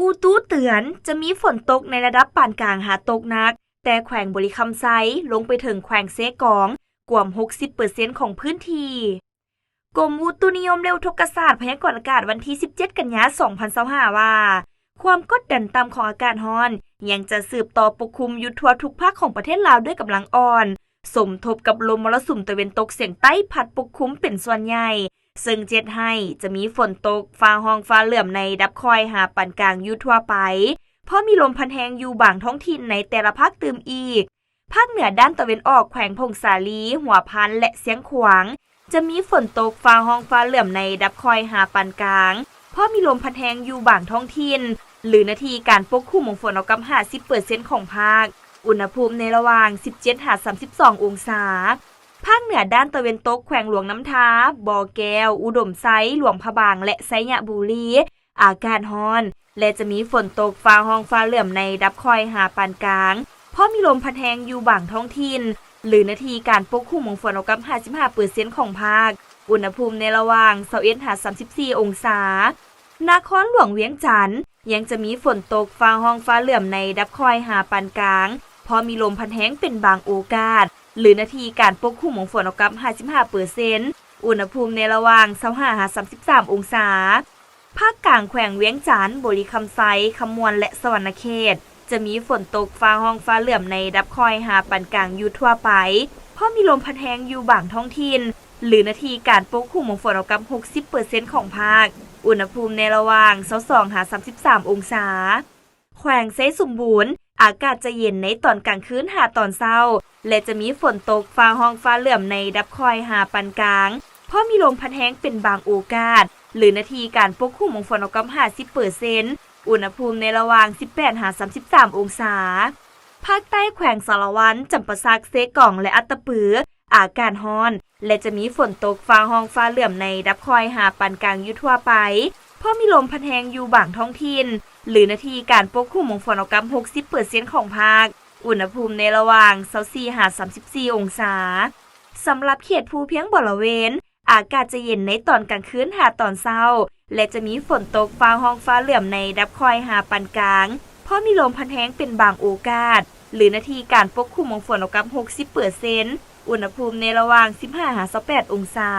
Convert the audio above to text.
อูตูเตือนจะมีฝนตกในระดับปานกลางหาตกหนักแต่แขวงบริคำไซลงไปถึงแขวงเซกองกว่า 60% ของพื้นที่กรมอุตุนิยมเร็วทกศาสตร์พยากรณ์อากาศวันที่ 17 กันยายน 2025 ว่าความกดดันต่ำของอากาศร้อนยังจะสืบต่อปกคลุมอยู่ทั่วทุกภาคของประเทศลาวด้วยกำลังอ่อนสมทบกับลมมรสุมตะวันตกเฉียงใต้พัดปกคลุมเป็นส่วนใหญ่ซึ่งเจ็ดให้จะมีฝนตกฟ้าห้องฟ้าเหลื่อมในดับคอยหาปานกลางอยู่ทั่วไปเพราะมีลมพัดแรงอยู่บางท้องถิ่นในแต่ละภาคเติมอีกภาคเหนือด้านตะวันออกแขวงพงสาลีหัวพันและเสียงขวางจะมีฝนตกฟ้าห้องฟ้าเหลื่อมในดับคอยหาปานกลางเพราะมีลมพัดแรงอยู่บางท้องถิ่นหรือนาทีการปกคลุมของฝนเอากำ 50% ของภาคอุณหภูมิในระหว่าง 17-32 องศาภาคเหนือด้านตะวันตกแขวงหลวงน้ำทาบ่อแก้วอุดมไซหลวงพะบางและไซยะบุรีอากาศร้อนและจะมีฝนตกฟ้าห้องฟ้าเหลื่อมในดับคอยหาปานกลางเพราะมีลมพัดแรงอยู่บางท้องถิ่นหรือนาทีการปกคลุมของฝนเอากำ 55% ของภาคอุณหภูมิในระหว่าง 21-34 องศานครหลวงเวียงจันทน์ยังจะมีฝนตกฟ้าห้องฟ้าเหลื่อมในดับคอยหาปานกลางเพราะมีลมพัดแรงเป็นบางโอกาสหรือนาทีการปกคลุมของฝนเอากำ 55% อุณหภูมิในระหว่าง 25-33 องศาภาคกลางแขวงเวียงจันทน์บริคำไซคำมวนและสวรรณเขตจะมีฝนตกฟ้าห้องฟ้าเหลื่อมในดับคอยหาปานกลางอยู่ทั่วไปเพราะมีลมพัดแรงอยู่บางท้องถิ่นหรือนาทีการปกคลุมของฝนเอากำ 60% ของภาคอุณหภูมิในระหว่าง 22-33 องศาแขวงเซสมบูรณ์อากาศจะเย็นในตอนกลางคืนหาตอนเช้าและจะมีฝนตกฟ้าห้องฟ้าเหลื่อมในดับคอยหาปานกลางเพราะมีลมพัดแรงเป็นบางโอกาสหรือนาทีการปกคลุมของฝนเอากำ 50% อุณหภูมิในระหว่าง 18-33 องศาภาคใต้แขวงสารวันจำปาสักเซกองและอัตตปืออากาศร้อนและจะมีฝนตกฟ้าห้องฟ้าเหลื่อมในดับคอยหาปานกลางอยู่ทั่วไปเพราะมีลมพัดแรงอยู่บางท้องถิ่นหรือนาทีการปกคลุมของฝนเอากำ 60% ของภาคอุณหภูมิในระหว่าง 24-34 องศาสำหรับเขตภูเพียงบริเวณอากาศจะเย็นในตอนกลางคืนหาตอนเช้าและจะมีฝนตกฟ้าห้องฟ้าเหลื่อมในดับคอยหาปานกลางเพราะมีลมพัดแรงเป็นบางโอกาสหรือนาทีการปกคลุมของฝนเอากำ 60% อุณหภูมิในระหว่าง 15-28 องศา